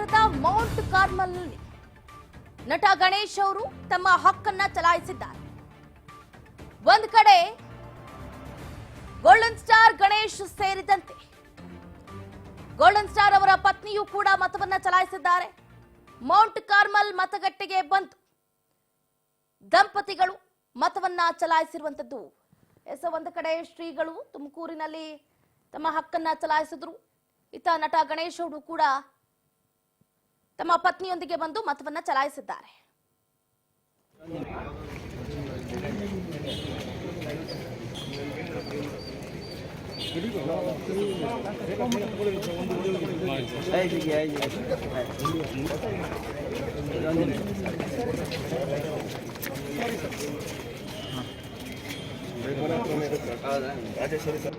ನಗರದ ಮೌಂಟ್ ಕಾರ್ಮಲ್ನಲ್ಲಿ ನಟ ಗಣೇಶ್ ಅವರು ತಮ್ಮ ಹಕ್ಕನ್ನ ಚಲಾಯಿಸಿದ್ದಾರೆ. ಒಂದು ಕಡೆ ಗೋಲ್ಡನ್ ಸ್ಟಾರ್ ಗಣೇಶ್ ಸೇರಿದಂತೆ ಗೋಲ್ಡನ್ ಸ್ಟಾರ್ ಅವರ ಪತ್ನಿಯೂ ಕೂಡ ಮತವನ್ನ ಚಲಾಯಿಸಿದ್ದಾರೆ. ಮೌಂಟ್ ಕಾರ್ಮಲ್ ಮತಗಟ್ಟೆಗೆ ಬಂದು ದಂಪತಿಗಳು ಮತವನ್ನ ಚಲಾಯಿಸಿರುವಂತದ್ದು. ಒಂದು ಕಡೆ ಶ್ರೀಗಳು ತುಮಕೂರಿನಲ್ಲಿ ತಮ್ಮ ಹಕ್ಕನ್ನ ಚಲಾಯಿಸಿದ್ರು. ಇತ್ತ ನಟ ಗಣೇಶ್ ಅವರು ಕೂಡ ತಮ್ಮ ಪತ್ನಿಯೊಂದಿಗೆ ಬಂದು ಮತವನ್ನ ಚಲಾಯಿಸಿದ್ದಾರೆ. Rajeshwari sir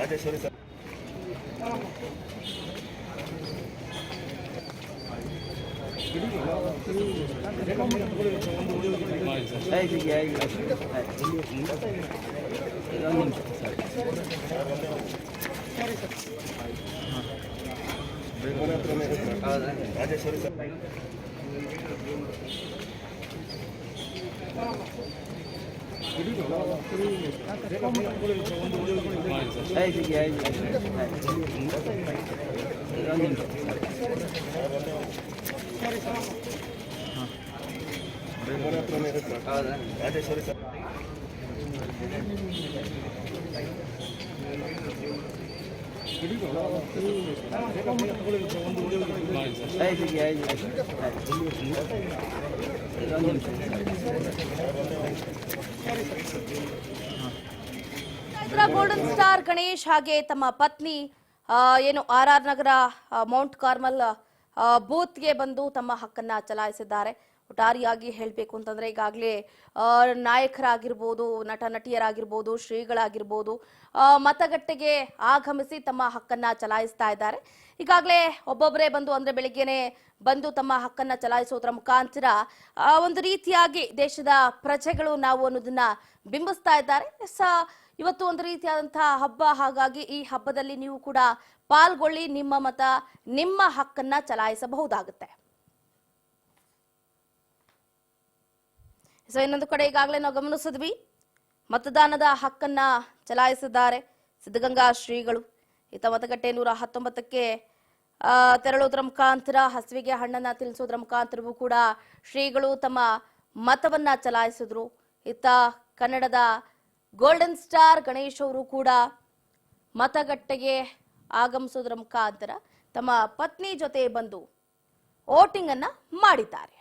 Rajeshwari sir Rajeshwari sir Rajeshwari sir golden star Ganesh ಹಾಗೆ ತಮ್ಮ ಪತ್ನಿ ಏನು RR ನಗರ ಮೌಂಟ್ ಕಾರ್ಮಲ್ ಬೂತ್ಗೆ ಬಂದು ತಮ್ಮ ಹಕ್ಕನ್ನ ಚಲಾಯಿಸಿದ್ದಾರೆ. ಒಟ್ಟಾರೆಯಾಗಿ ಹೇಳಬೇಕು ಅಂತಂದ್ರೆ ಈಗಾಗಲೇ ನಾಯಕರಾಗಿರ್ಬೋದು, ನಟ ನಟಿಯರಾಗಿರ್ಬೋದು, ಶ್ರೀಗಳಾಗಿರ್ಬೋದು ಮತಗಟ್ಟೆಗೆ ಆಗಮಿಸಿ ತಮ್ಮ ಹಕ್ಕನ್ನ ಚಲಾಯಿಸ್ತಾ ಇದ್ದಾರೆ. ಈಗಾಗಲೇ ಒಬ್ಬೊಬ್ಬರೇ ಬಂದು ಅಂದ್ರೆ ಬೆಳಿಗ್ಗೆನೆ ಬಂದು ತಮ್ಮ ಹಕ್ಕನ್ನ ಚಲಾಯಿಸೋದ್ರ ಮುಖಾಂತರ ಒಂದು ರೀತಿಯಾಗಿ ದೇಶದ ಪ್ರಜೆಗಳು ನಾವು ಅನ್ನೋದನ್ನ ಬಿಂಬಿಸ್ತಾ ಇದ್ದಾರೆ. ಇವತ್ತು ಒಂದು ರೀತಿಯಾದಂತಹ ಹಬ್ಬ, ಹಾಗಾಗಿ ಈ ಹಬ್ಬದಲ್ಲಿ ನೀವು ಕೂಡ ಪಾಲ್ಗೊಳ್ಳಿ, ನಿಮ್ಮ ಮತ ನಿಮ್ಮ ಹಕ್ಕನ್ನ ಚಲಾಯಿಸಬಹುದಾಗುತ್ತೆ. ಇನ್ನೊಂದು ಕಡೆ ಈಗಾಗಲೇ ನಾವು ಗಮನಿಸಿದ್ವಿ, ಮತದಾನದ ಹಕ್ಕನ್ನ ಚಲಾಯಿಸಿದ್ದಾರೆ ಸಿದ್ಧಗಂಗಾ ಶ್ರೀಗಳು. ಈತ ಮತಗಟ್ಟೆ 119ಕ್ಕೆ ತೆರಳೋದ್ರ ಮುಖಾಂತರ ಹಸಿವಿಗೆ ಹಣ್ಣನ್ನ ತಿನ್ನಿಸೋದ್ರ ಮುಖಾಂತರವೂ ಕೂಡ ಶ್ರೀಗಳು ತಮ್ಮ ಮತವನ್ನ ಚಲಾಯಿಸಿದ್ರು. ಇತ್ತ ಕನ್ನಡದ ಗೋಲ್ಡನ್ ಸ್ಟಾರ್ ಗಣೇಶ್ ಅವರು ಕೂಡ ಮತಗಟ್ಟೆಗೆ ಆಗಮಿಸೋದ್ರ ಮುಖಾಂತರ ತಮ್ಮ ಪತ್ನಿ ಜೊತೆ ಬಂದು ವೋಟಿಂಗ್ ಅನ್ನ ಮಾಡಿದ್ದಾರೆ.